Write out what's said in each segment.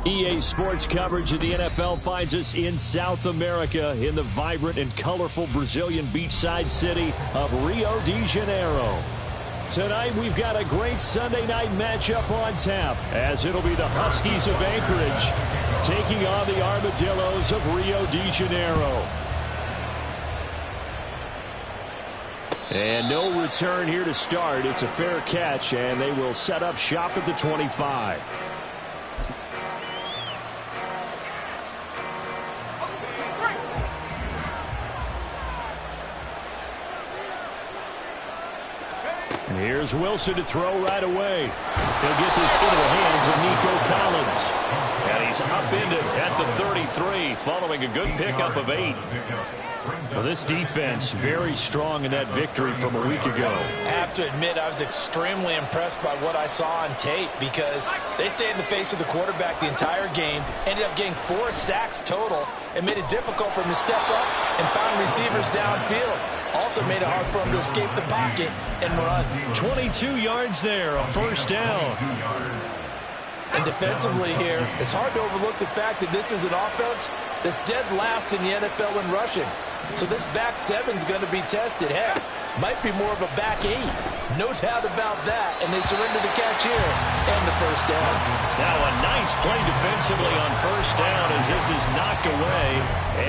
EA Sports coverage of the NFL finds us in South America in the vibrant and colorful Brazilian beachside city of Rio de Janeiro. Tonight we've got a great Sunday night matchup on tap as it'll be the Huskies of Anchorage taking on the Armadillos of Rio de Janeiro. And no return here to start. It's a fair catch, and they will set up shop at the 25. And here's Wilson to throw right away. He'll get this into the hands of Nico Collins. And he's upended at the 33 following a good pickup of 8. Well, this defense very strong in that victory from a week ago. I have to admit I was extremely impressed by what I saw on tape because they stayed in the face of the quarterback the entire game, ended up getting 4 sacks total, and made it difficult for him to step up and find receivers downfield. Also made it hard for him to escape the pocket and run. 22 yards there, a first down. And defensively here, it's hard to overlook the fact that this is an offense that's dead last in the NFL in rushing. So this back 7's going to be tested. Heck, might be more of a back 8. No doubt about that. And they surrender the catch here and the first down. Now a nice play defensively on first down as this is knocked away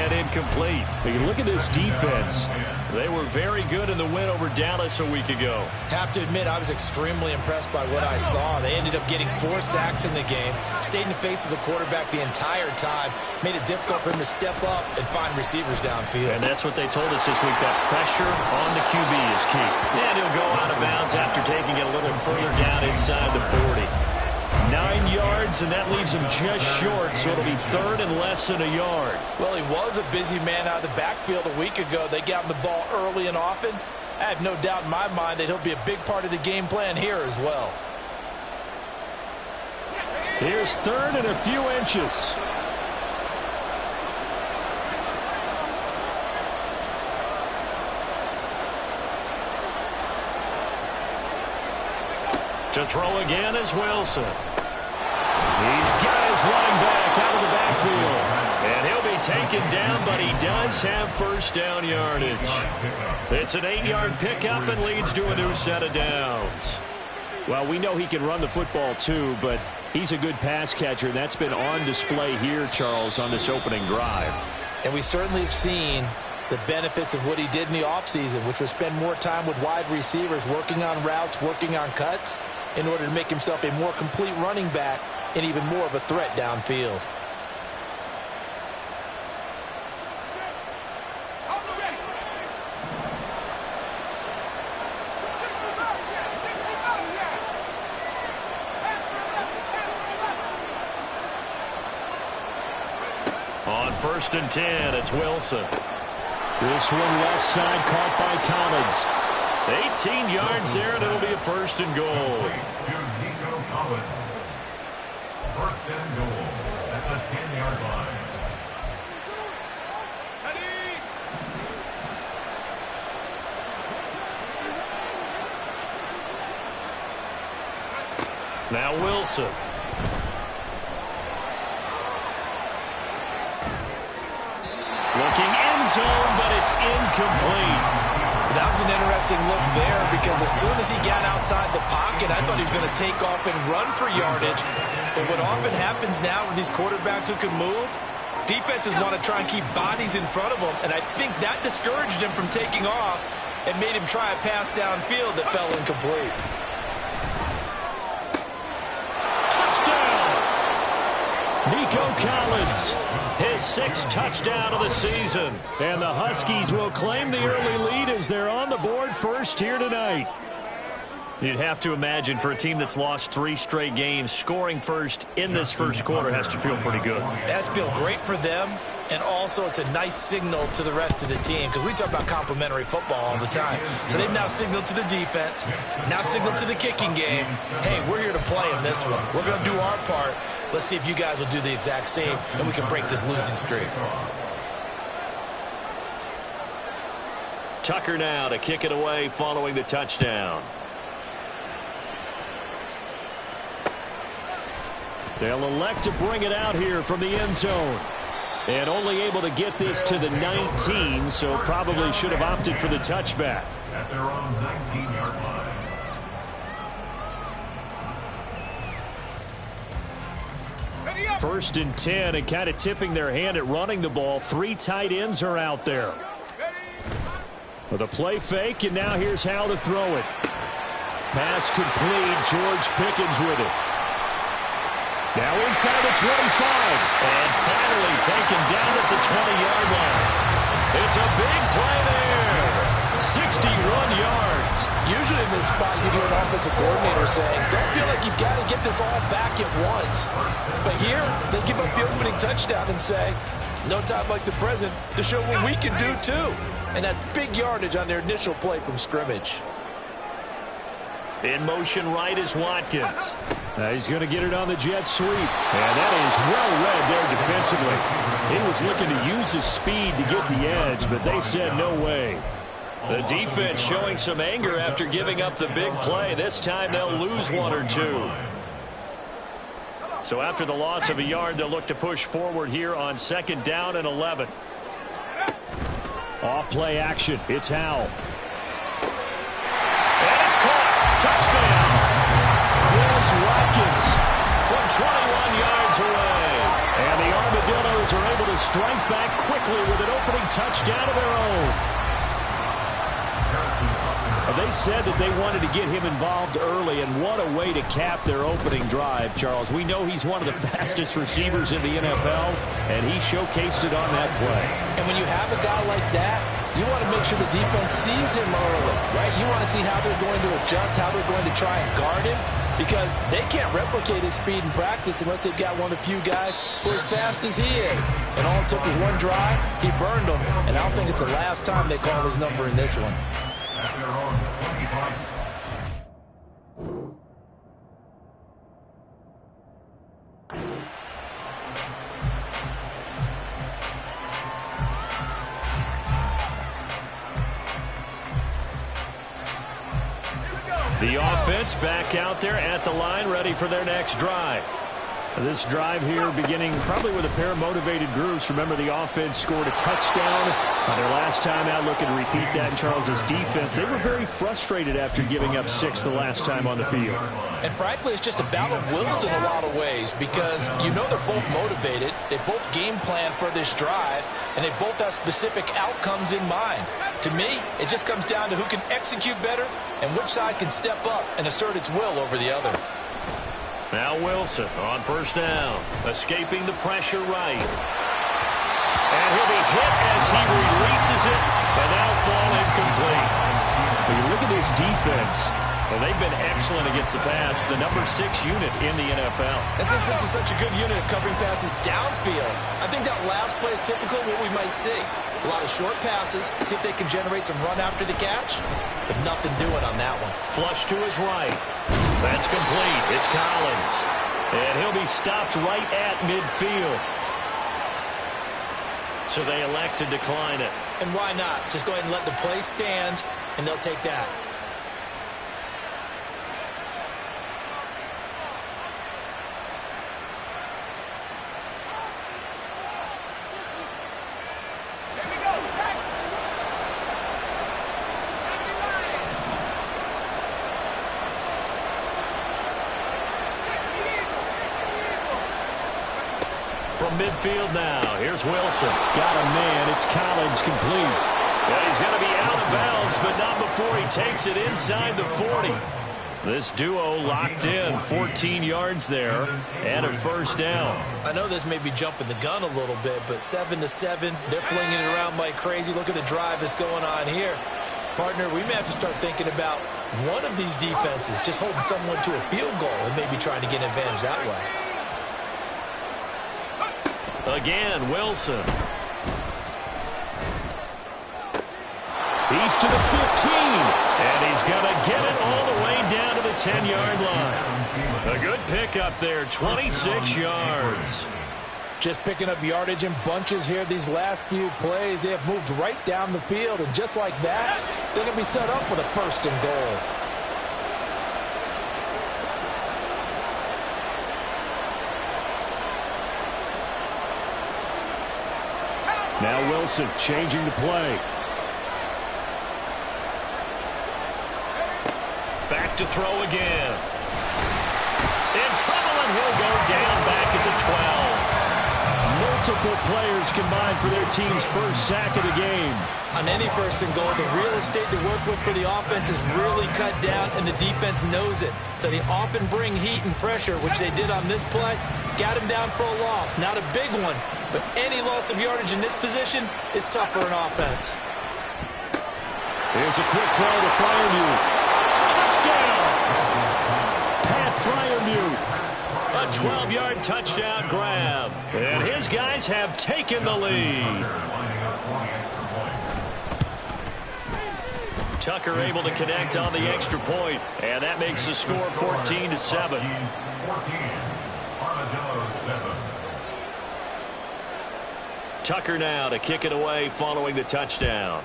and incomplete. You look at this defense. They were very good in the win over Dallas a week ago. Have to admit, I was extremely impressed by what I saw. They ended up getting 4 sacks in the game, stayed in the face of the quarterback the entire time, made it difficult for him to step up and find receivers downfield. And that's what they told us this week, that pressure on the QB is key. And he'll go out of bounds after taking it a little further down inside the 40. 9 yards, and that leaves him just short, so it'll be third and less than a yard. Well, he was a busy man out of the backfield a week ago. They got him the ball early and often. I have no doubt in my mind that he'll be a big part of the game plan here as well. Here's third and a few inches. To throw again is Wilson. He's got his running back out of the backfield. And he'll be taken down, but he does have first down yardage. It's an 8-yard pickup and leads to a new set of downs. Well, we know he can run the football too, but he's a good pass catcher, and that's been on display here, Charles, on this opening drive. And we certainly have seen the benefits of what he did in the offseason, which was spend more time with wide receivers, working on routes, working on cuts, in order to make himself a more complete running back and even more of a threat downfield. On 1st and 10, it's Wilson. This one left side caught by Collins. 18 yards there, and it'll be a 1st and goal. First and goal at the 10-yard line. Now Wilson. Looking end zone, but it's incomplete. That was an interesting look there because as soon as he got outside the pocket, I thought he was going to take off and run for yardage. But what often happens now with these quarterbacks who can move, defenses want to try and keep bodies in front of them, and I think that discouraged him from taking off and made him try a pass downfield that fell incomplete. Touchdown! Nico Collins, his 6th touchdown of the season. And the Huskies will claim the early lead as they're on the board first here tonight. You'd have to imagine for a team that's lost 3 straight games, scoring first in this first quarter has to feel pretty good. It has to feel great for them, and also it's a nice signal to the rest of the team because we talk about complimentary football all the time. So they've now signaled to the defense, now signaled to the kicking game, hey, we're here to play in this one. We're going to do our part. Let's see if you guys will do the exact same, and we can break this losing streak. Tucker now to kick it away following the touchdown. They'll elect to bring it out here from the end zone. And only able to get this to the 19, so probably should have opted for the touchback. At their own 19-yard line. First and 10, and kind of tipping their hand at running the ball. 3 tight ends are out there. With a play fake, and now here's how to throw it. Pass complete. George Pickens with it. Now inside the 25. And finally taken down at the 20-yard line. It's a big play there. 61 yards. Usually in this spot, you hear an offensive coordinator saying, don't feel like you've got to get this all back at once. But here, they give up the opening touchdown and say, no time like the present to show what we can do too. And that's big yardage on their initial play from scrimmage. In motion right is Watkins. He's going to get it on the jet sweep. And that is well read there defensively. He was looking to use his speed to get the edge, but they said no way. The defense showing some anger after giving up the big play. This time they'll lose 1 or 2. So after the loss of a yard, they'll look to push forward here on 2nd down and 11. Off play action. It's Howell. And it's caught. Touchdown. Chris Watkins from 21 yards away. And the Armadillos are able to strike back quickly with an opening touchdown of their own. They said that they wanted to get him involved early, and what a way to cap their opening drive, Charles. We know he's one of the fastest receivers in the NFL, and he showcased it on that play. And when you have a guy like that, you want to make sure the defense sees him early, right? You want to see how they're going to adjust, how they're going to try and guard him, because they can't replicate his speed in practice unless they've got one of the few guys who are as fast as he is. And all it took was one drive, he burned them, and I don't think it's the last time they call his number in this one. At their own 25. The offense back out there at the line, ready for their next drive. This drive here beginning probably with a pair of motivated groups. Remember, the offense scored a touchdown on their last time out. Looking to repeat that in Charles's defense. They were very frustrated after giving up 6 the last time on the field. And frankly, it's just a battle of wills in a lot of ways because you know they're both motivated. They both game plan for this drive, and they both have specific outcomes in mind. To me, it just comes down to who can execute better and which side can step up and assert its will over the other. Now Wilson on 1st down, escaping the pressure right. And he'll be hit as he releases it, and that'll fall incomplete. When you look at this defense, well, they've been excellent against the pass, the number 6 unit in the NFL. This is such a good unit of covering passes downfield. I think that last play is typical of what we might see. A lot of short passes, see if they can generate some run after the catch, but nothing doing on that one. Flush to his right. That's complete. It's Collins. And he'll be stopped right at midfield. So they elect to decline it. And why not? Just go ahead and let the play stand, and they'll take that. From midfield now, here's Wilson. Got a man, it's Collins complete. Yeah, he's going to be out of bounds, but not before he takes it inside the 40. This duo locked in, 14 yards there, and a 1st down. I know this may be jumping the gun a little bit, but 7-7, they're flinging it around like crazy. Look at the drive that's going on here. Partner, we may have to start thinking about one of these defenses just holding someone to a field goal and maybe trying to get an advantage that way. Again, Wilson. He's to the 15, and he's going to get it all the way down to the 10-yard line. A good pickup there, 26 yards. Just picking up yardage in bunches here these last few plays. They have moved right down the field, and just like that, they're going to be set up with a first and goal. Now Wilson changing the play. Back to throw again. In trouble, and he'll go down back at the 12. Multiple players combined for their team's first sack of the game. On any first and goal, the real estate to work with for the offense is really cut down, and the defense knows it. So they often bring heat and pressure, which they did on this play. Got him down for a loss. Not a big one, but any loss of yardage in this position is tough for an offense. Here's a quick throw to Freiermuth. Touchdown! Pat Freiermuth. A 12-yard touchdown grab. And his guys have taken the lead. Tucker able to connect on the extra point, and that makes the score 14-7. Tucker now to kick it away following the touchdown.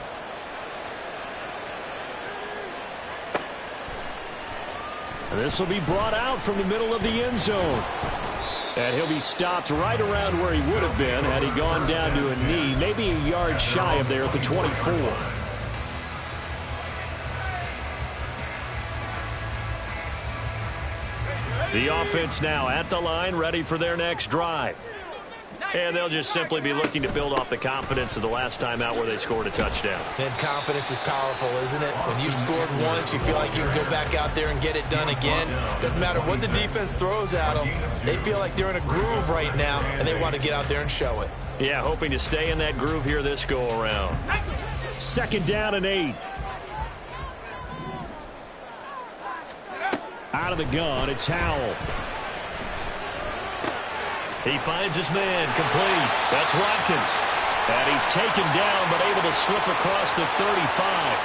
And this will be brought out from the middle of the end zone. And he'll be stopped right around where he would have been had he gone down to a knee, maybe a yard shy of there at the 24. The offense now at the line, ready for their next drive. And they'll just simply be looking to build off the confidence of the last time out where they scored a touchdown. And confidence is powerful, isn't it? When you've scored once, you feel like you can go back out there and get it done again. Doesn't matter what the defense throws at them. They feel like they're in a groove right now, and they want to get out there and show it. Yeah, hoping to stay in that groove here this go-around. 2nd down and 8. Out of the gun, it's Howell. He finds his man, complete. That's Watkins. And he's taken down, but able to slip across the 35.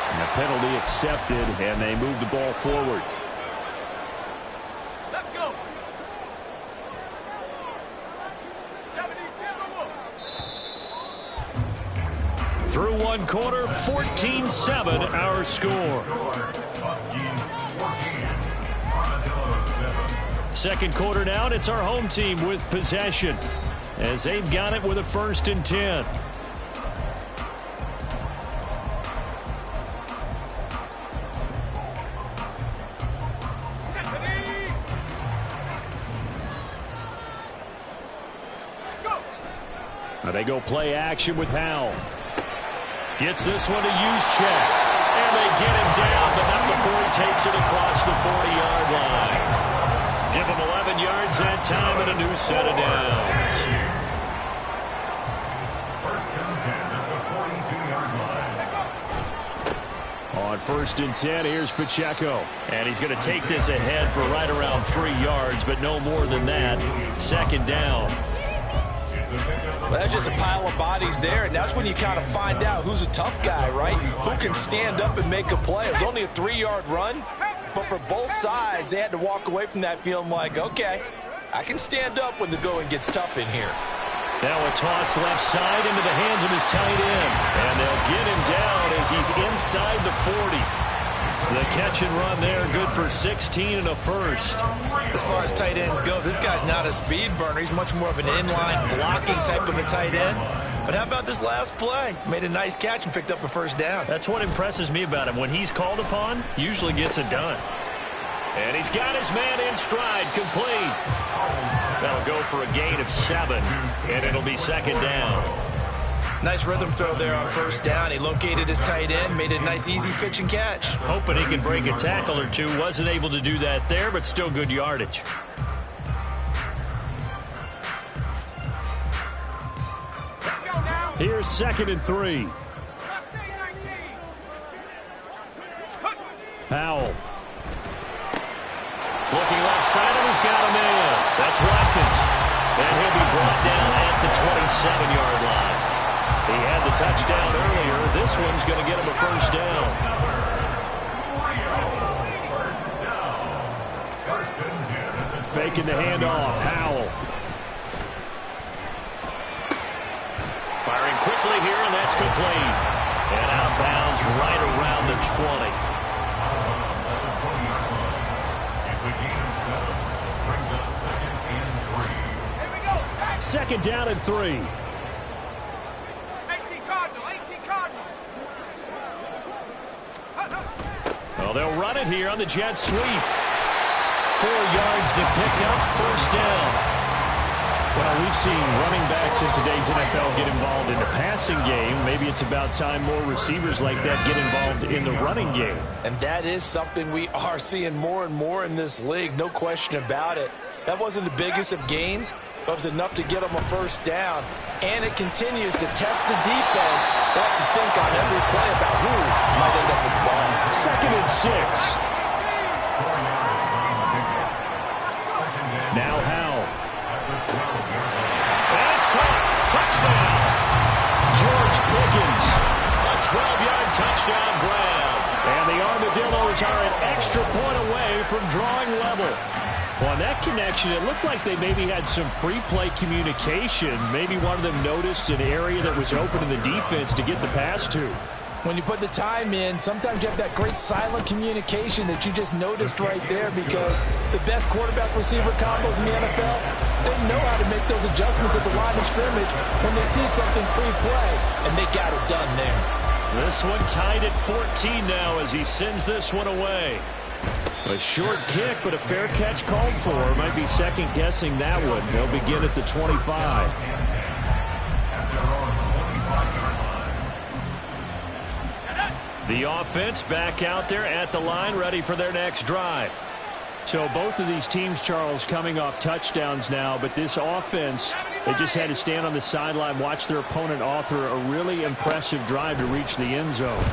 And the penalty accepted, and they move the ball forward. Let's go. Through one quarter, 14-7 our score. Second quarter now, and it's our home team with possession as they've got it with a 1st and 10. Now they go play action with Howell. Gets this one to Juszczyk. And they get him down, but not before he takes it across the 40-yard line. Give him 11 yards that time and a new set of downs. On 1st and 10, here's Pacheco. And he's going to take this ahead for right around 3 yards, but no more than that. 2nd down. Well, that's just a pile of bodies there, and that's when you kind of find out who's a tough guy, right? Who can stand up and make a play. It was only a 3-yard run, but for both sides, they had to walk away from that feeling like, okay, I can stand up when the going gets tough in here. Now a toss left side into the hands of his tight end, and they'll get him down as he's inside the 40. The catch and run there, good for 16 and a first. As far as tight ends go, this guy's not a speed burner. He's much more of an inline blocking type of a tight end. But how about this last play? Made a nice catch and picked up a 1st down. That's what impresses me about him. When he's called upon, usually gets it done. And he's got his man in stride, complete. That'll go for a gain of 7, and it'll be 2nd down. Nice rhythm throw there on 1st down. He located his tight end, made a nice easy pitch and catch. Hoping he could break a tackle or two. Wasn't able to do that there, but still good yardage. Let's go now. Here's 2nd and 3. Powell. Looking left side, and he's got a man. That's Watkins. And he'll be brought down at the 27-yard line. He had the touchdown earlier. This one's going to get him a first down. Faking the handoff. Howell. Firing quickly here, and that's complete. And out of bounds right around the 20. Second down and 3. 18 Cardinal, 18 Cardinal. Well, they'll run it here on the jet sweep. 4 yards to pick up, first down. Well, we've seen running backs in today's NFL get involved in the passing game. Maybe it's about time more receivers like that get involved in the running game. And that is something we are seeing more and more in this league, no question about it. That wasn't the biggest of gains, but it was enough to get them a first down. And it continues to test the defense. They have to think on every play about who might end up with the ball. Second and 6. Now Howell. That's caught. Touchdown. George Pickens. A 12-yard touchdown grab. And the Armadillos are an extra point away from drawing level. Well, on that connection, it looked like they maybe had some pre-play communication. Maybe one of them noticed an area that was open in the defense to get the pass to. When you put the time in, sometimes you have that great silent communication that you just noticed right there, because the best quarterback-receiver combos in the NFL, they know how to make those adjustments at the line of scrimmage when they see something pre-play, and they got it done there. This one tied at 14 now as he sends this one away. A short kick, but a fair catch called for. Might be second-guessing that one. They'll begin at the 25. The offense back out there at the line, ready for their next drive. So both of these teams, Charles, coming off touchdowns now, but this offense, they just had to stand on the sideline, watch their opponent author a really impressive drive to reach the end zone.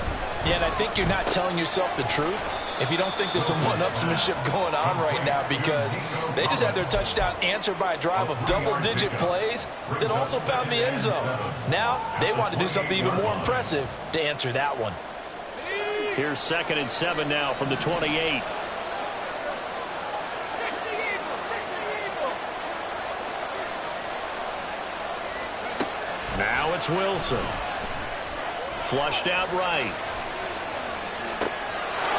Yeah, and I think you're not telling yourself the truth if you don't think there's some one-upsmanship going on right now, because they just had their touchdown answered by a drive of double-digit plays that also found the end zone. Now they want to do something even more impressive to answer that one. Here's second and 7 now from the 28. Now it's Wilson. Flushed out right.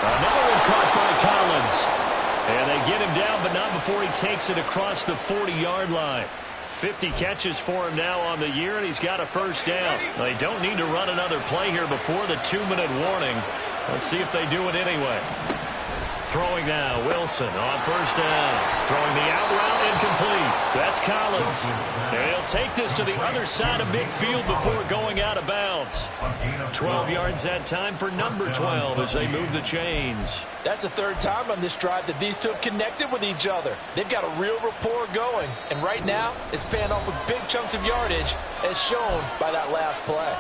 Another one caught by Collins. And they get him down, but not before he takes it across the 40-yard line. 50 catches for him now on the year, and he's got a first down. They don't need to run another play here before the 2-minute warning. Let's see if they do it anyway. Throwing now, Wilson on first down. Throwing the out route, incomplete. That's Collins. And he'll take this to the other side of midfield before going out of bounds. 12 yards that time for number 12 as they move the chains. That's the third time on this drive that these two have connected with each other. They've got a real rapport going. And right now, it's paying off with big chunks of yardage, as shown by that last play.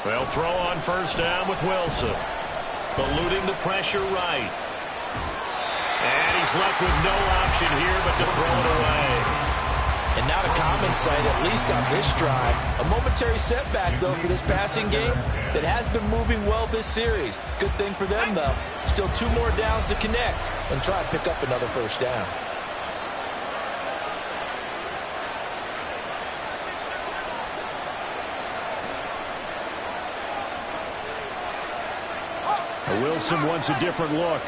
They'll throw on first down with Wilson. Eluding the pressure right. And he's left with no option here but to throw it away. And not a common sight, at least on this drive. A momentary setback, though, for this passing game that has been moving well this series. Good thing for them, though. Still 2 more downs to connect and try and pick up another first down. Wilson wants a different look.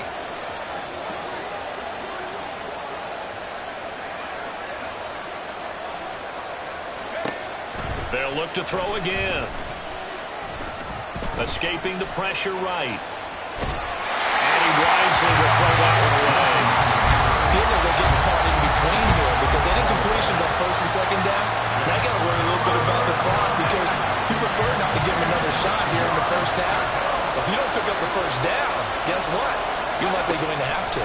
They'll look to throw again. Escaping the pressure right. And he wisely will throw that one away. Feels like they're getting caught in between here because any completions on first and second down, now you got to worry a little bit about the clock because you prefer not to give him another shot here in the first half. If you don't pick up the first down, guess what? You're likely going to have to.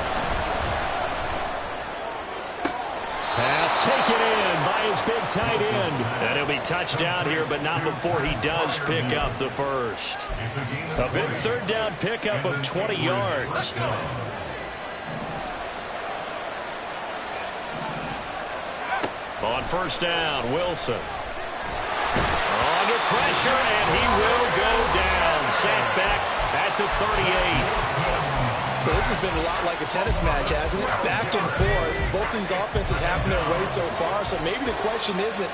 taken in by his big tight end. And he'll be touched down here, but not before he does pick up the first. A big third down pickup of 20 yards. On first down, Wilson. Under pressure, and he will go down. Sacked back at the 38. So this has been a lot like a tennis match, hasn't it? Back and forth. Both of these offenses happen their way so far. So maybe the question isn't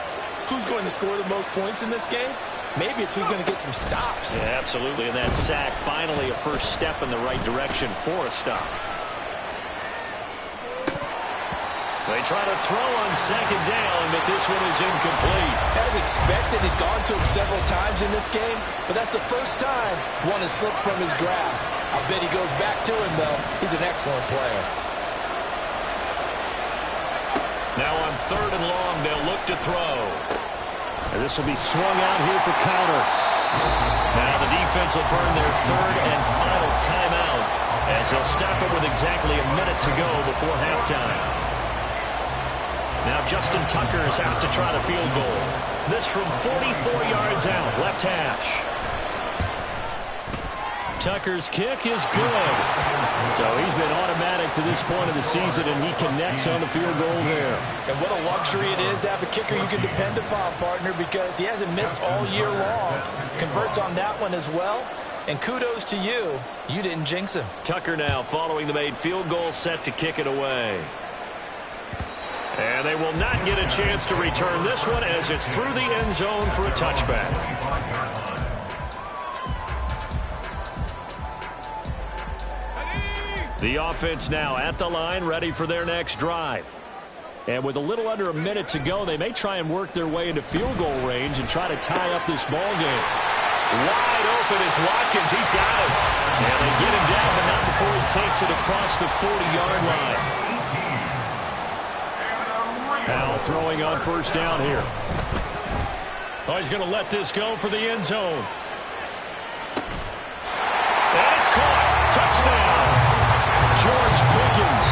who's going to score the most points in this game. Maybe it's who's going to get some stops. Yeah, absolutely. And that sack, finally a first step in the right direction for a stop. They try to throw on second down, but this one is incomplete. As expected, he's gone to him several times in this game, but that's the first time one has slipped from his grasp. I bet he goes back to him, though. He's an excellent player. Now on third and long, they'll look to throw. And this will be swung out here for counter. Now the defense will burn their third and final timeout as they'll stop it with exactly a minute to go before halftime. Now Justin Tucker is out to try the field goal. This from 44 yards out, left hash. Tucker's kick is good. So he's been automatic to this point of the season, and he connects on the field goal there. And what a luxury it is to have a kicker you can depend upon, partner, because he hasn't missed all year long. Converts on that one as well. And kudos to you. You didn't jinx him. Tucker now following the made field goal, set to kick it away. And they will not get a chance to return this one as it's through the end zone for a touchback. The offense now at the line, ready for their next drive. And with a little under a minute to go, they may try and work their way into field goal range and try to tie up this ball game. Wide open is Watkins. He's got it. And they get him down, but not before he takes it across the 40-yard line. Now throwing on first down here. Oh, he's going to let this go for the end zone. And it's caught. Touchdown. George Pickens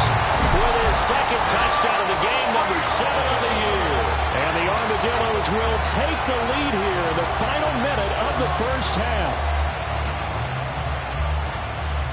with his second touchdown of the game, number 7 of the year. And the Armadillos will take the lead here in the final minute of the first half.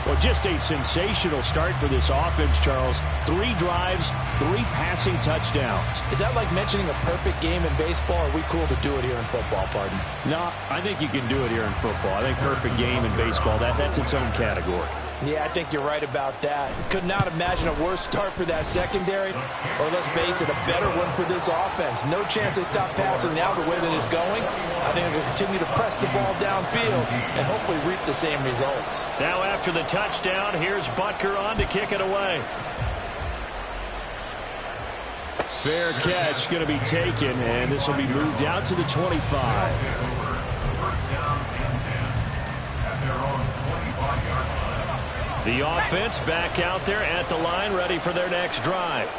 Well, just a sensational start for this offense, Charles. 3 drives, 3 passing touchdowns. Is that like mentioning a perfect game in baseball, or are we cool to do it here in football, pardon? No, I think you can do it here in football. I think perfect game in baseball, that's its own category. Yeah, I think you're right about that. Could not imagine a worse start for that secondary, or let's face it, a better one for this offense. No chance they stop passing now the way that it's going. I think they'll continue to press the ball downfield and hopefully reap the same results. Now after the touchdown, here's Butker on to kick it away. Fair catch going to be taken, and this will be moved out to the 25. First down and 10 at their own 25-yard line. The offense back out there at the line, ready for their next drive.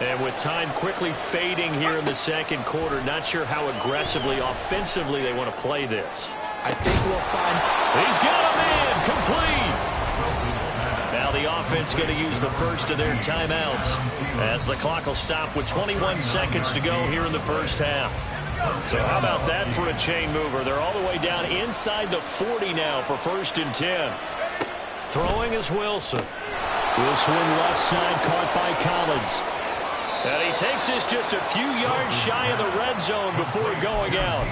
And with time quickly fading here in the second quarter, not sure how aggressively, offensively they want to play this. I think we'll find... He's got a man, complete! Now the offense going to use the first of their timeouts as the clock will stop with 21 seconds to go here in the first half. So how about that for a chain mover? They're all the way down inside the 40 now for first and 10. Throwing is Wilson. Will swing left side, caught by Collins. And he takes this just a few yards shy of the red zone before going out.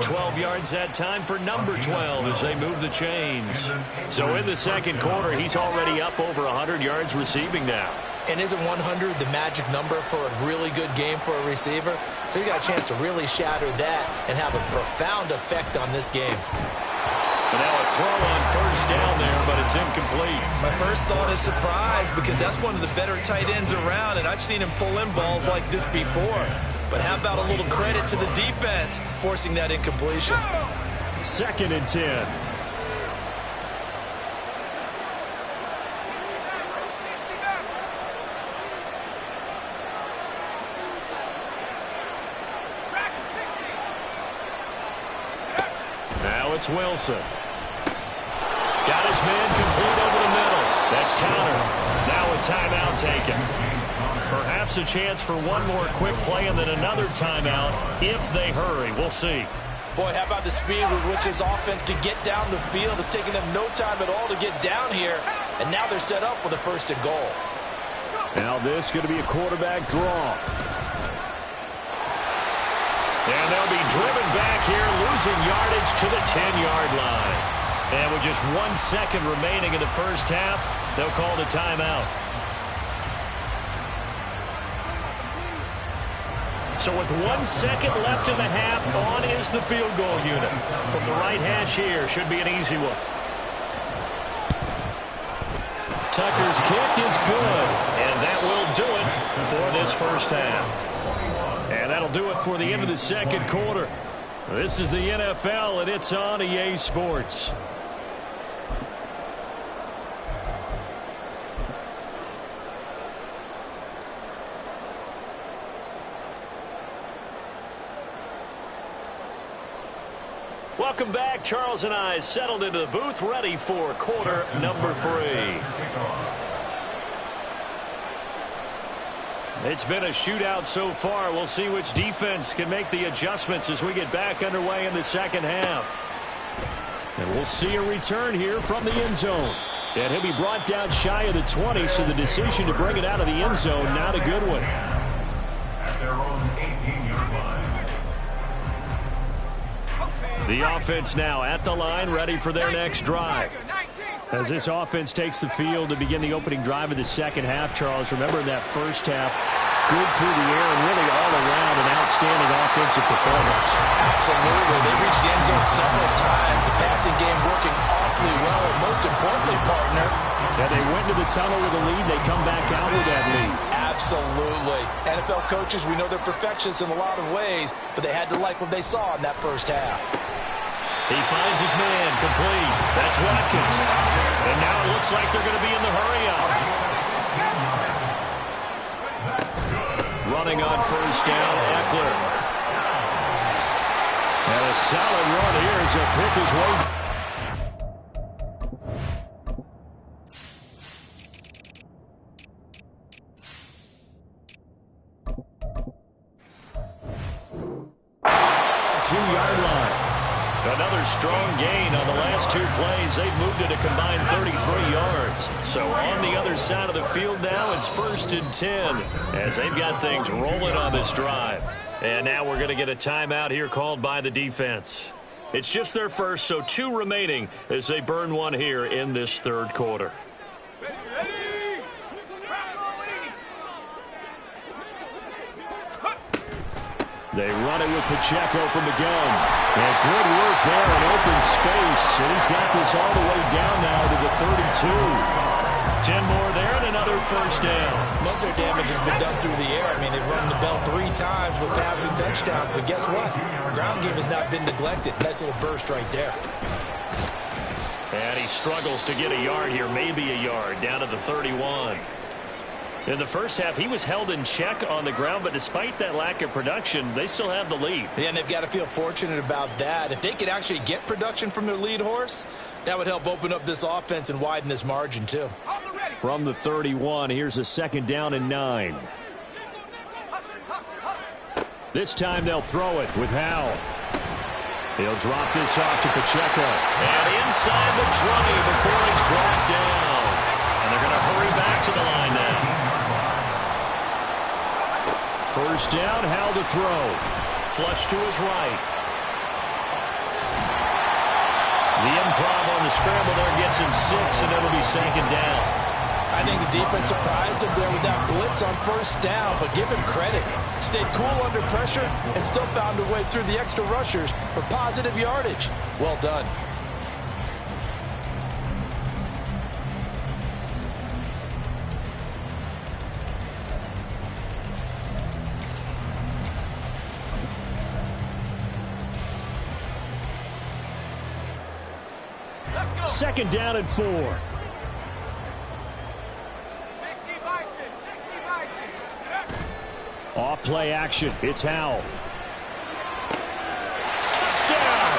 12 yards that time for number 12 as they move the chains. So in the second quarter, he's already up over 100 yards receiving now. And isn't 100 the magic number for a really good game for a receiver? So he got a chance to really shatter that and have a profound effect on this game. But now a throw on first down there, but it's incomplete. My first thought is surprise, because that's one of the better tight ends around, and I've seen him pull in balls like this before. But how about a little credit to the defense forcing that incompletion? Second and 10. Now it's Wilson. Got his man complete over the middle. That's counter. Now a timeout taken. Perhaps a chance for one more quick play and then another timeout if they hurry. We'll see. Boy, how about the speed with which his offense can get down the field? It's taken them no time at all to get down here, and now they're set up with a first and goal. Now this is going to be a quarterback draw. And they'll be driven back here, losing yardage to the 10-yard line. And with just 1 second remaining in the first half, they'll call the timeout. So with 1 second left in the half, on is the field goal unit. From the right hash here, should be an easy one. Tucker's kick is good, and that will do it for this first half. And that'll do it for the end of the second quarter. This is the NFL, and it's on EA Sports. Welcome back. Charles and I settled into the booth, ready for quarter number 3. It's been a shootout so far. We'll see which defense can make the adjustments as we get back underway in the second half. And we'll see a return here from the end zone. And he'll be brought down shy of the 20, so the decision to bring it out of the end zone, not a good one. At their own 18-yard line. The offense now at the line, ready for their next drive. As this offense takes the field to begin the opening drive of the second half, Charles, remember in that first half, good through the air and really all around an outstanding offensive performance. Absolutely. They reached the end zone several times. The passing game working awfully well, and most importantly, partner. Yeah, they went to the tunnel with a lead. They come back out with that lead. Absolutely. NFL coaches, we know they're perfectionists in a lot of ways, but they had to like what they saw in that first half. He finds his man complete. That's Watkins. And now it looks like they're going to be in the hurry-up. Running on first down, Eckler. And a solid run here as he'll pick his way. Two-yard line. Another strong gain on the last 2 plays. They've moved it a combined 33 yards. So on the other side of the field now, it's 1st and 10 as they've got things rolling on this drive. And now we're going to get a timeout here called by the defense. It's just their first, so 2 remaining as they burn one here in this third quarter. They run it with Pacheco from the gun. And good work there in open space. And he's got this all the way down now to the 32. 10 more there and another first down. Most of their damage has been done through the air. I mean, they've rung the bell 3 times with passing touchdowns. But guess what? Ground game has not been neglected. Nice little burst right there. And he struggles to get a yard here, maybe a yard, down to the 31. In the first half, he was held in check on the ground, but despite that lack of production, they still have the lead. Yeah, and they've got to feel fortunate about that. If they could actually get production from their lead horse, that would help open up this offense and widen this margin, too. From the 31, here's a 2nd down and 9. This time they'll throw it with Howell. He'll drop this off to Pacheco. And inside the 20 before he's brought down. And they're going to hurry back to the line now. First down, Howell to throw. Flush to his right. The improv on the scramble there gets him 6, and it'll be 2nd down. I think the defense surprised him there with that blitz on first down, but give him credit. Stayed cool under pressure and still found a way through the extra rushers for positive yardage. Well done. Second down and 4. 60 by 6. Off play action. It's Howell. Touchdown!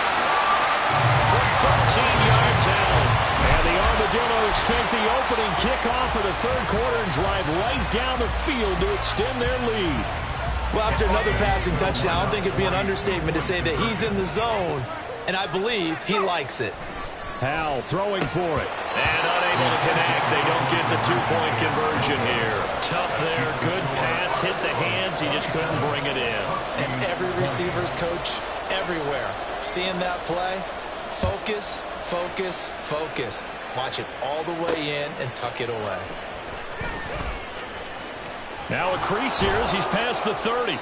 From 13 yards out. And the arm of Armadillos take the opening kickoff of the third quarter and drive right down the field to extend their lead. Well, after another passing touchdown, I don't think it'd be an understatement to say that he's in the zone, and I believe he likes it. Howell throwing for it. And unable to connect. They don't get the two-point conversion here. Tough there. Good pass. Hit the hands. He just couldn't bring it in. And every receiver's coach everywhere. Seeing that play, focus, focus, focus. Watch it all the way in and tuck it away. Now a crease here as he's past the 30.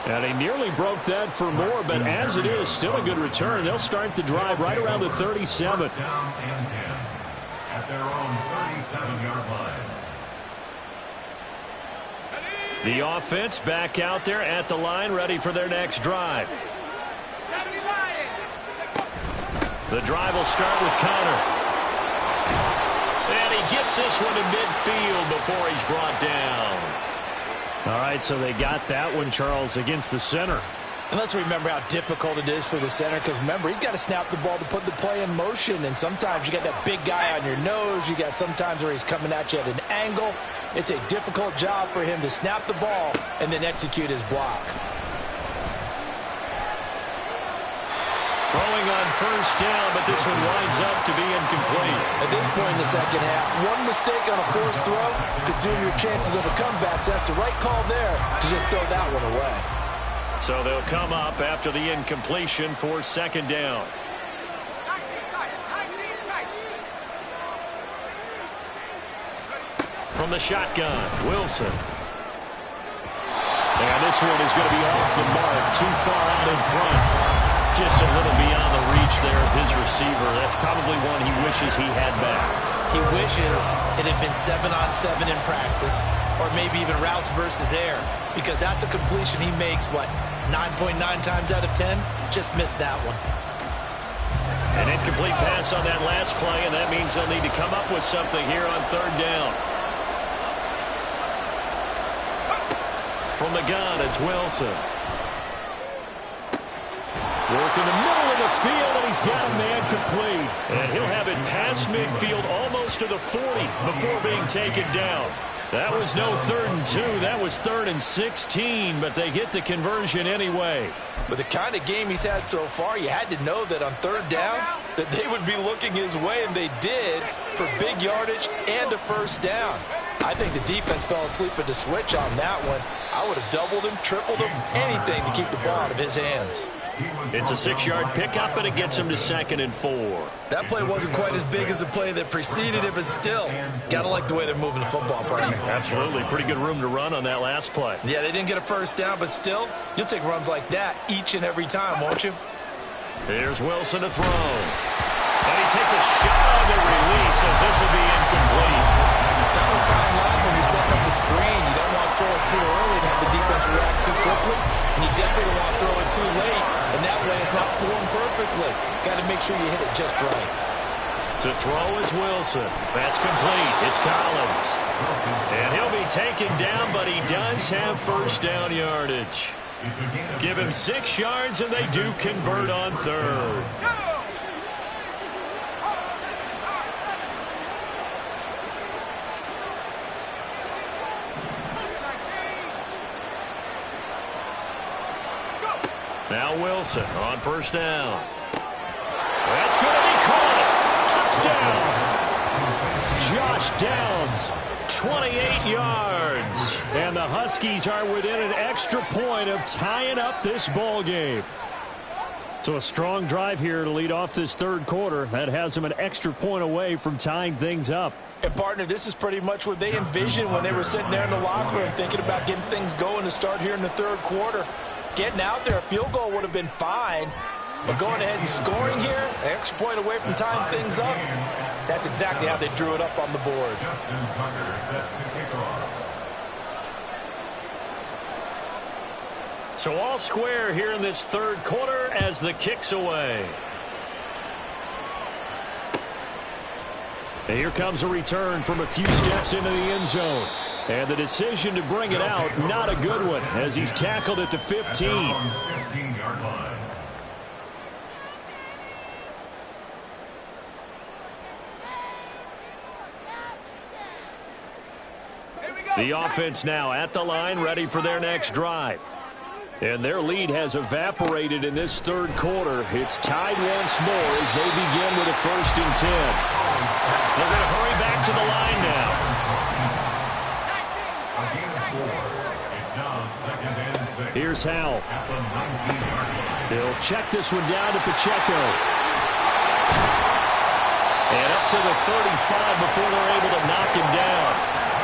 And he nearly broke that for more, but as it is, still a good return. They'll start the drive right around the 37. Down and 10 at their own 37-yard line. The offense back out there at the line, ready for their next drive. The drive will start with Connor. And he gets this one to midfield before he's brought down. All right, so they got that one, Charles, against the center. And let's remember how difficult it is for the center, because remember, he's got to snap the ball to put the play in motion, and sometimes you got that big guy on your nose. You got sometimes where he's coming at you at an angle. It's a difficult job for him to snap the ball and then execute his block. Throwing on first down, but this one winds up to be incomplete. At this point in the second half, one mistake on a forced throw could doom your chances of a comeback. So that's the right call there to just throw that one away. So they'll come up after the incompletion for second down. From the shotgun, Wilson. And this one is going to be off the mark, too far out in front. Just a little beyond the reach there of his receiver. That's probably one he wishes he had back. He wishes it had been 7-on-7 in practice, or maybe even routes versus air, because that's a completion he makes, what, 9.9 times out of 10? Just missed that one. An incomplete pass on that last play, and that means they'll need to come up with something here on third down. From the gun, it's Wilson. Work in the middle of the field, and he's got a man complete. And he'll have it past midfield almost to the 40 before being taken down. That was no 3rd and 2. That was 3rd and 16, but they get the conversion anyway. With the kind of game he's had so far, you had to know that on third down that they would be looking his way, and they did, for big yardage and a first down. I think the defense fell asleep at the switch on that one. I would have doubled him, tripled him, anything to keep the ball out of his hands. It's a 6-yard pickup, and it gets him to 2nd and 4. That play wasn't quite as big as the play that preceded it, but still, got to like the way they're moving the football, partner. Absolutely. Pretty good room to run on that last play. Yeah, they didn't get a first down, but still, you'll take runs like that each and every time, won't you? Here's Wilson to throw. And he takes a shot on the release as this will be incomplete. Kind of a fine line when you're setting up the screen. You don't want to throw it too early and have the defense react too quickly. And you definitely don't want to throw it too late. And that way it's not formed perfectly. Got to make sure you hit it just right. To throw is Wilson. That's complete. It's Collins. And he'll be taken down, but he does have first down yardage. Give him 6 yards, and they do convert on third. Now Wilson on first down. That's going to be caught. Touchdown. Josh Downs, 28 yards. And the Huskies are within an extra point of tying up this ball game. So a strong drive here to lead off this third quarter. That has them an extra point away from tying things up. And, partner, this is pretty much what they envisioned when they were sitting there in the locker room thinking about getting things going to start here in the third quarter. Getting out there, a field goal would have been fine. But going ahead and scoring here, an extra point away from tying things up, that's exactly how they drew it up on the board. So all square here in this third quarter as the kick's away. And here comes a return from a few steps into the end zone. And the decision to bring it out, not a good one, as he's tackled at the 15. 15-yard line. The offense now at the line, ready for their next drive. And their lead has evaporated in this third quarter. It's tied once more as they begin with a 1st and 10. They're going to hurry back to the line now. Here's Howell. They'll check this one down to Pacheco. And up to the 35 before they're able to knock him down.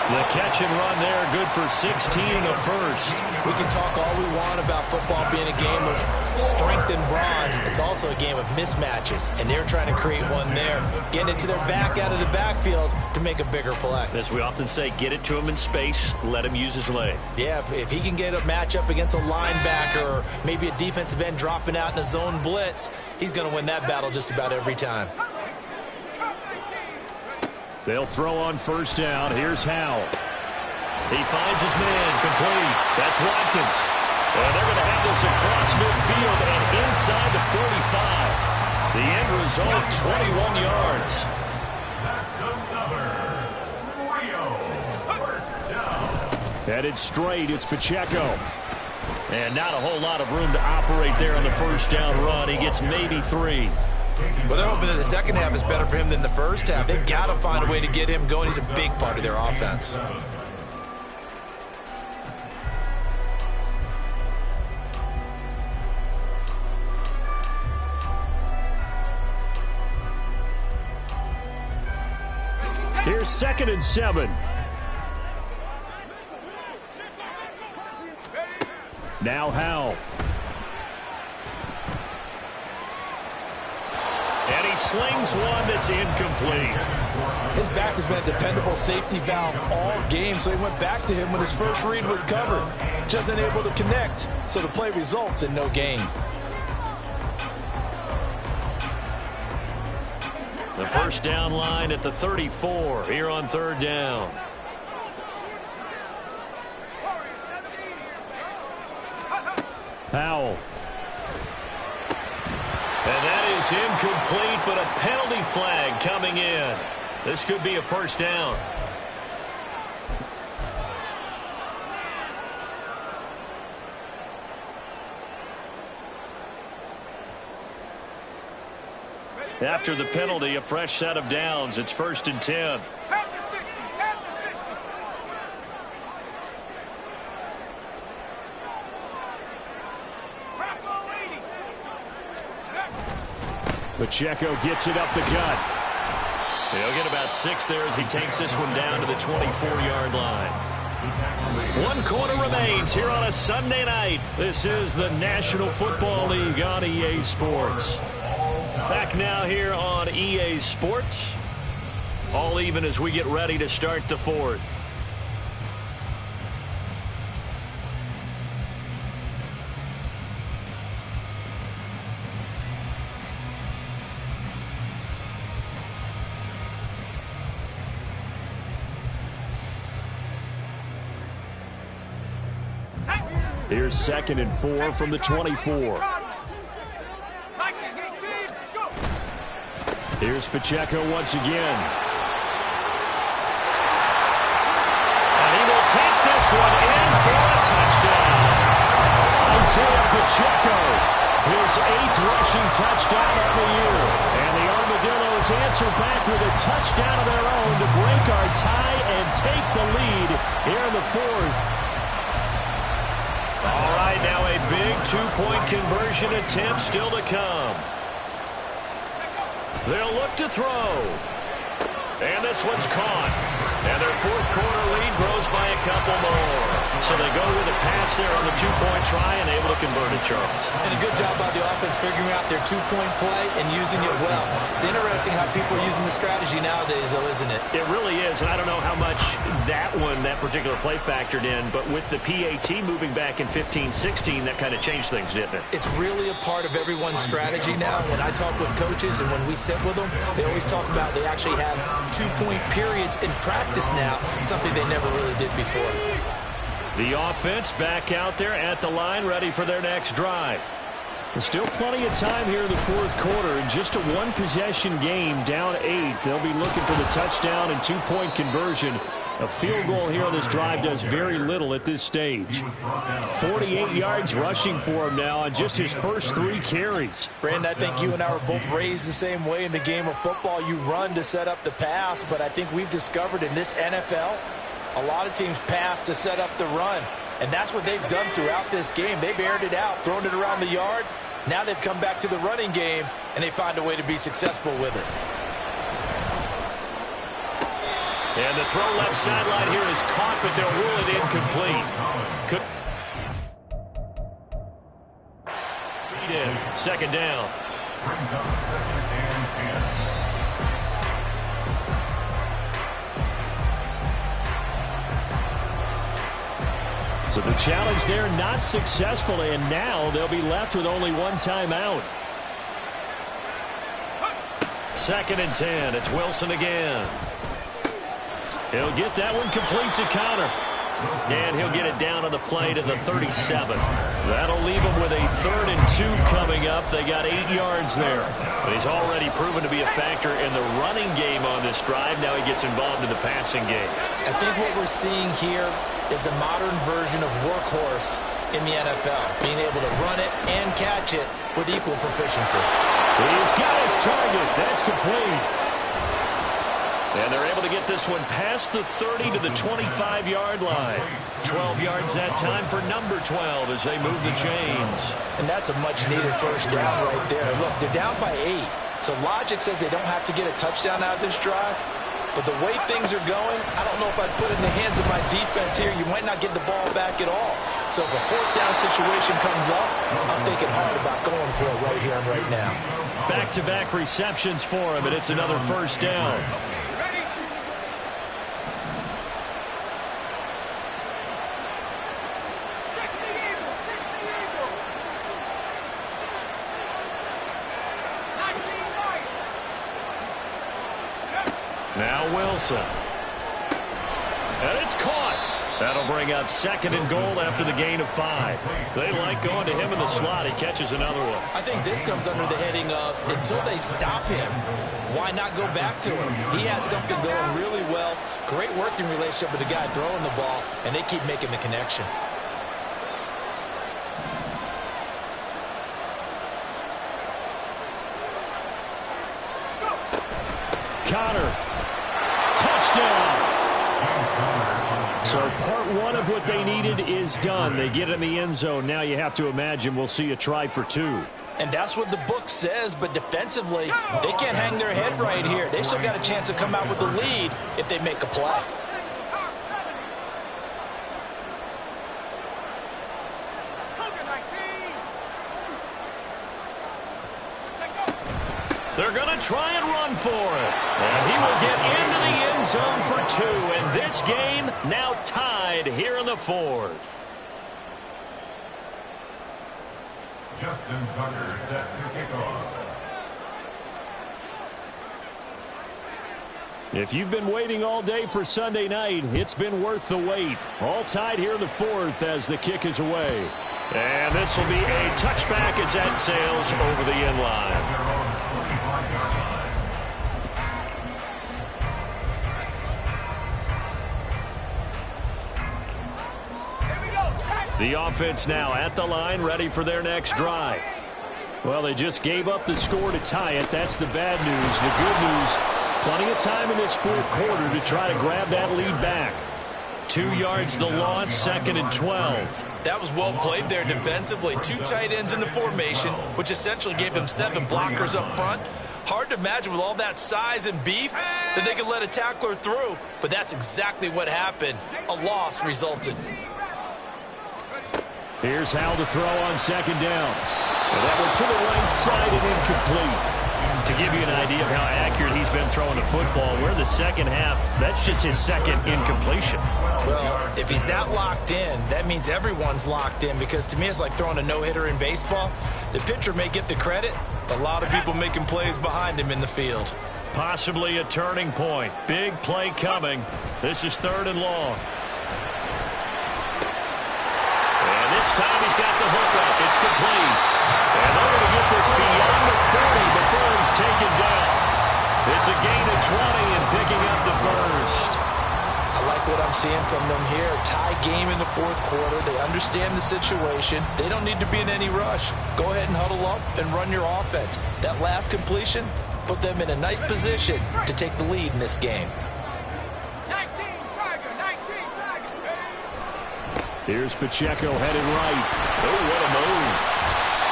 The catch and run there, good for 16 and a first. We can talk all we want about football being a game of strength and brawn. It's also a game of mismatches, and they're trying to create one there, getting it to their back out of the backfield to make a bigger play. As we often say, get it to him in space, let him use his leg. Yeah, if he can get a matchup against a linebacker or maybe a defensive end dropping out in a zone blitz, he's going to win that battle just about every time. They'll throw on 1st down. Here's Howell. He finds his man complete. That's Watkins. And they're going to have this across midfield and inside the 45. The end result, 21 yards. That's another Rio 1st down. Headed straight, it's Pacheco. And not a whole lot of room to operate there on the 1st down run. He gets maybe 3. Well, they're hoping that the second half is better for him than the first half. They've got to find a way to get him going. He's a big part of their offense. Here's 2nd and 7. Now Howell. And he slings one that's incomplete. His back has been a dependable safety valve all game, so he went back to him when his first read was covered. Just unable to connect, so the play results in no gain. The 1st down line at the 34 here on 3rd down. Howell. And that is incomplete, but a penalty flag coming in. This could be a 1st down. After the penalty, a fresh set of downs. It's 1st and 10. Pacheco gets it up the gut. He'll get about 6 there as he takes this one down to the 24-yard line. 1 quarter remains here on a Sunday night. This is the National Football League on EA Sports. Back now here on EA Sports. All even as we get ready to start the 4th. Here's 2nd and 4 from the 24. Here's Pacheco once again. And he will take this one in for a touchdown. Isaiah Pacheco, his 8th rushing touchdown of the year. And the Armadillos answer back with a touchdown of their own to break our tie and take the lead here in the 4th. All right, now a big 2-point conversion attempt still to come. They'll look to throw. And this one's caught. And their 4th quarter lead grows by a couple more. So they go with a pass there on the 2-point try and able to convert it, Charles. And a good job by the offense figuring out their 2-point play and using it well. It's interesting how people are using the strategy nowadays, though, isn't it? It really is, and I don't know how much that particular play factored in, but with the PAT moving back in 15-16, that kind of changed things, didn't it? It's really a part of everyone's strategy now. When I talk with coaches and when we sit with them, they always talk about they actually have 2-point periods in practice now, something they never really did before. The offense back out there at the line, ready for their next drive. There's still plenty of time here in the 4th quarter. In just a 1-possession game, down 8. They'll be looking for the touchdown and 2-point conversion A field goal here on this drive does very little at this stage. 48 yards rushing for him now on just his first 3 carries. Brandon, I think you and I were both raised the same way in the game of football. You run to set up the pass, but I think we've discovered in this NFL, a lot of teams pass to set up the run. And that's what they've done throughout this game. They've aired it out, thrown it around the yard. Now they've come back to the running game, and they find a way to be successful with it. And the throw left sideline here is caught, but they'll rule it incomplete. Speed in. Second down. Brings up 2nd and 10. So the challenge there not successful, and now they'll be left with only 1 timeout. 2nd and 10. It's Wilson again. He'll get that one complete to Connor. And he'll get it down on the play to the 37. That'll leave him with a 3rd and 2 coming up. They got 8 yards there. But he's already proven to be a factor in the running game on this drive. Now he gets involved in the passing game. I think what we're seeing here is the modern version of workhorse in the NFL. Being able to run it and catch it with equal proficiency. He's got his target. That's complete. And they're able to get this one past the 30 to the 25-yard line. 12 yards that time for number 12 as they move the chains. And that's a much-needed first down right there. Look, they're down by 8. So logic says they don't have to get a touchdown out of this drive. But the way things are going, I don't know if I'd put it in the hands of my defense here. You might not get the ball back at all. So if a 4th down situation comes up, I'm thinking hard about going for it right here and right now. Back-to-back receptions for him, and it's another first down. Now Wilson. And it's caught. That'll bring up 2nd and goal after the gain of 5. They like going to him in the slot. He catches another one. I think this comes under the heading of until they stop him, why not go back to him? He has something going really well. Great working relationship with the guy throwing the ball, and they keep making the connection. Connor. Touchdown. So part 1 of what they needed is done. They get in the end zone. Now you have to imagine we'll see a try for 2. And that's what the book says, but defensively, they can't hang their head right here. They still got a chance to come out with the lead if they make a play. They're going to try and run for it. And he will get into the end zone for 2. And this game now tied here in the 4th. Justin Tucker set to kick off. If you've been waiting all day for Sunday night, it's been worth the wait. All tied here in the 4th as the kick is away. And this will be a touchback as that sails over the end line. The offense now at the line, ready for their next drive. Well, they just gave up the score to tie it. That's the bad news. The good news, plenty of time in this 4th quarter to try to grab that lead back. 2 yards the loss, 2nd and 12. That was well played there defensively. 2 tight ends in the formation, which essentially gave them 7 blockers up front. Hard to imagine with all that size and beef that they could let a tackler through, but that's exactly what happened. A loss resulted. Here's Howell to throw on 2nd down. And that one to the right side and incomplete. To give you an idea of how accurate he's been throwing the football, we're in the second half. That's just his 2nd incompletion. Well, if he's that locked in, that means everyone's locked in, because to me it's like throwing a no-hitter in baseball. The pitcher may get the credit, but a lot of people making plays behind him in the field. Possibly a turning point. Big play coming. This is 3rd and long. And this time he's got the hook up. It's complete. And they're going to get this beyond the 30 before he's taken down. It's a gain of 20 and picking up the first. I like like what I'm seeing from them here. Tie game in the fourth quarter. They understand the situation. They don't need to be in any rush. Go ahead and huddle up and run your offense. That last completion put them in a nice position to take the lead in this game. 19 Tiger. Here's Pacheco headed right. Oh, what a move.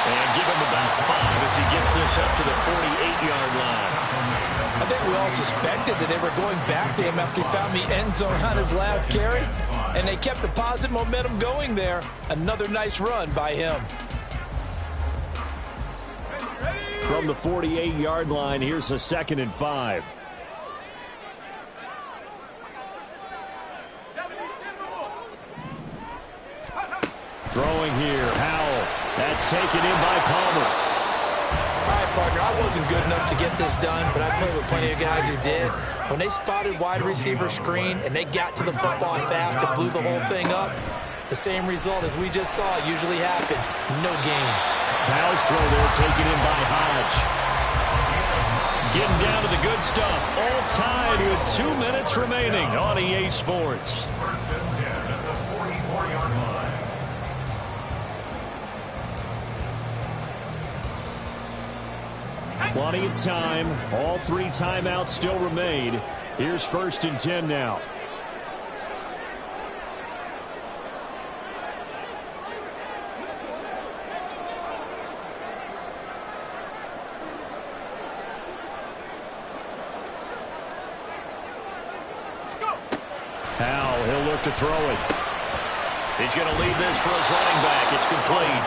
And give him about 5 as he gets this up to the 48-yard line. I think we all suspected that they were going back to him after he found the end zone on his last carry, and they kept the positive momentum going there. Another nice run by him. From the 48-yard line, here's a 2nd and 5. Throwing here, Howell. That's taken in by Palmer. All right, partner, I wasn't good enough to get this done, but I played with plenty of guys who did. When they spotted wide receiver screen and they got to the football fast and blew the whole thing up, the same result as we just saw usually happened. No gain. Howell's throw there taken in by Hodge. Getting down to the good stuff. All tied with 2 minutes remaining on EA Sports. First and 10 at the 44-yard line. Plenty of time. All 3 timeouts still remain. Here's 1st and 10 now. Howell, he'll look to throw it. He's going to leave this for his running back. It's complete.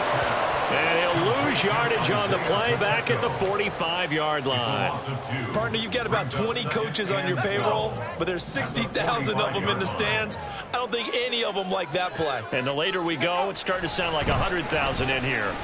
And he'll lose yardage on the play back at the 45-yard line. Partner, you've got about 20 coaches on your payroll, but there's 60,000 of them in the stands. I don't think any of them like that play. And the later we go, it's starting to sound like 100,000 in here.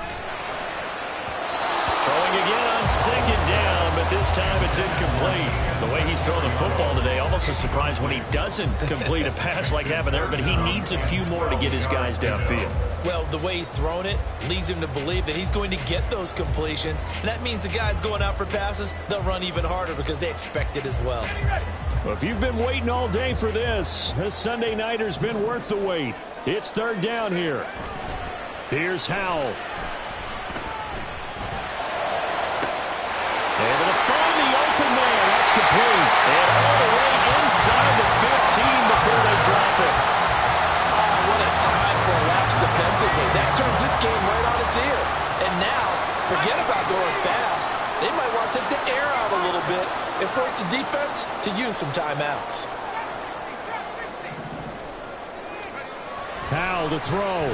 Throwing again on 2nd down, but this time it's incomplete. The way he's throwing the football today, almost a surprise when he doesn't complete a pass like happened there, but he needs a few more to get his guys downfield. Well, the way he's thrown it leads him to believe that he's going to get those completions, and that means the guys going out for passes, they'll run even harder because they expect it as well. Well, if you've been waiting all day for this Sunday nighter's been worth the wait. It's 3rd down here. Here's Howell. Able to find the open man. That's complete. And all the way inside the 15 before they drop it. Oh, what a time for a lapse defensively. That turns this game right on its ear. And now, forget about going fast. They might want to take the air out a little bit and force the defense to use some timeouts. Howell to throw.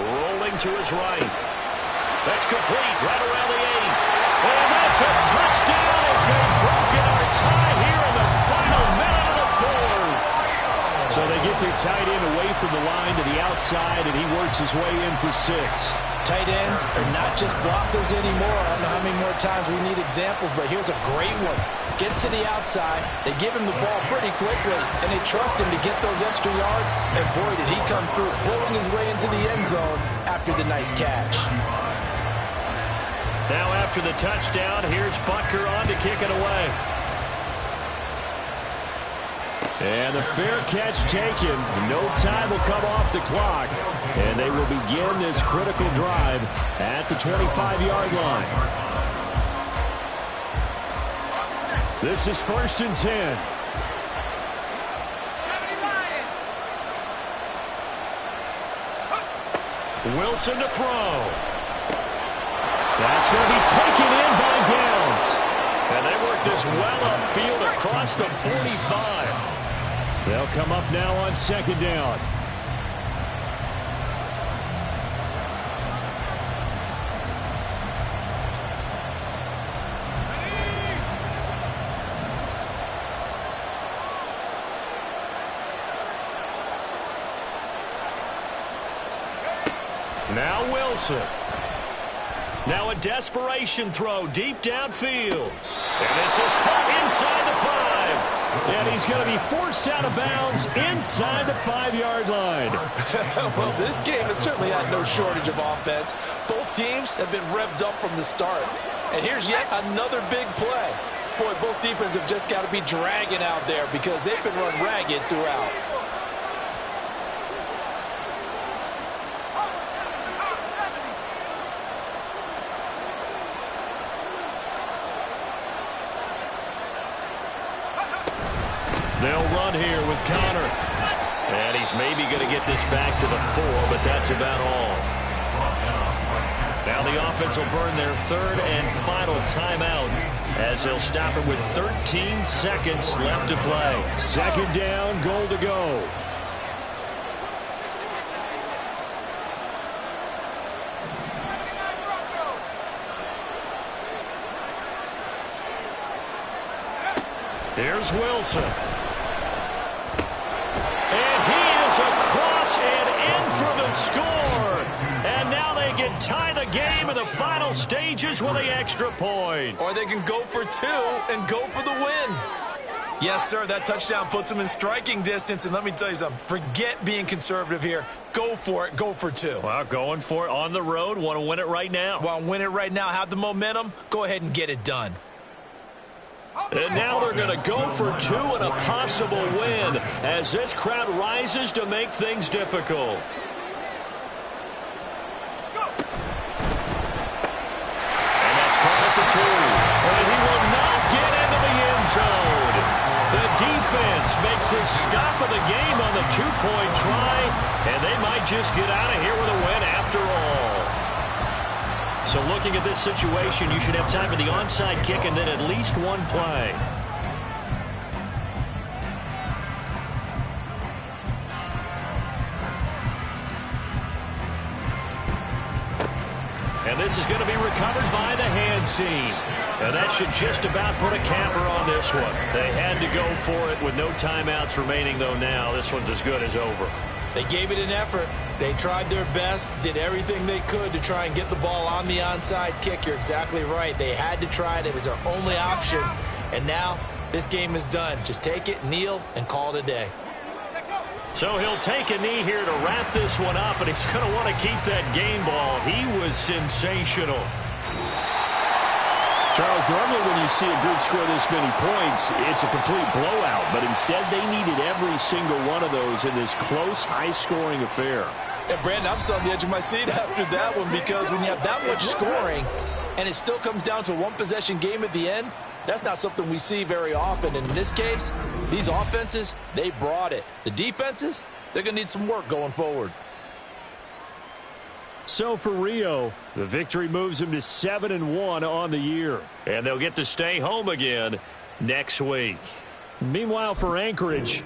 Rolling to his right. That's complete right around the 8. And that's a touchdown as they've broken our tie here in the final minute of the 4th. So they get their tight end away from the line to the outside, and he works his way in for 6. Tight ends are not just blockers anymore. I don't know how many more times we need examples, but here's a great one. Gets to the outside, they give him the ball pretty quickly, and they trust him to get those extra yards, and boy, did he come through, bulling his way into the end zone after the nice catch. Now after the touchdown, here's Butker on to kick it away. And the fair catch taken. No time will come off the clock. And they will begin this critical drive at the 25-yard line. This is 1st and 10. Wilson to throw. That's going to be taken in by Downs. And they work this well upfield across the 45. They'll come up now on 2nd down. Now Wilson. Now a desperation throw deep downfield. And this is caught inside the 5. And he's going to be forced out of bounds inside the 5-yard line. Well, this game has certainly had no shortage of offense. Both teams have been revved up from the start. And here's yet another big play. Boy, both defenses have just got to be dragging out there because they've been run ragged throughout. run here with Connor. And he's maybe going to get this back to the 4, but that's about all. Now the offense will burn their third and final timeout as they'll stop it with 13 seconds left to play. Second down, goal to go. Here's Wilson. And he is across and in for the score. And now they can tie the game in the final stages with the extra point. Or they can go for 2 and go for the win. Yes, sir, that touchdown puts them in striking distance. And let me tell you something, forget being conservative here. Go for it, go for 2. Well, going for it on the road. Want to win it right now. Want to win it right now, have the momentum, go ahead and get it done. And now they're going to go for 2 and a possible win as this crowd rises to make things difficult. And that's caught for 2. And he will not get into the end zone. The defense makes this stop of the game on the 2-point try, and they might just get out of here with a win after all. So looking at this situation, you should have time for the onside kick and then at least one play. And this is going to be recovered by the hands team. And that should just about put a capper on this one. They had to go for it with no timeouts remaining, though now. This one's as good as over. They gave it an effort. They tried their best, did everything they could to try and get the ball on the onside kick. You're exactly right. They had to try it. It was their only option. And now this game is done. Just take it, kneel, and call it a day. So he'll take a knee here to wrap this one up, and he's going to want to keep that game ball. He was sensational. Charles, normally when you see a group score this many points, it's a complete blowout. But instead, they needed every single one of those in this close, high-scoring affair. And, Brandon, I'm still on the edge of my seat after that one because when you have that much scoring and it still comes down to a one-possession game at the end, that's not something we see very often. And in this case, these offenses, they brought it. The defenses, they're going to need some work going forward. So for Rio, the victory moves him to 7-1 on the year. And they'll get to stay home again next week. Meanwhile, for Anchorage,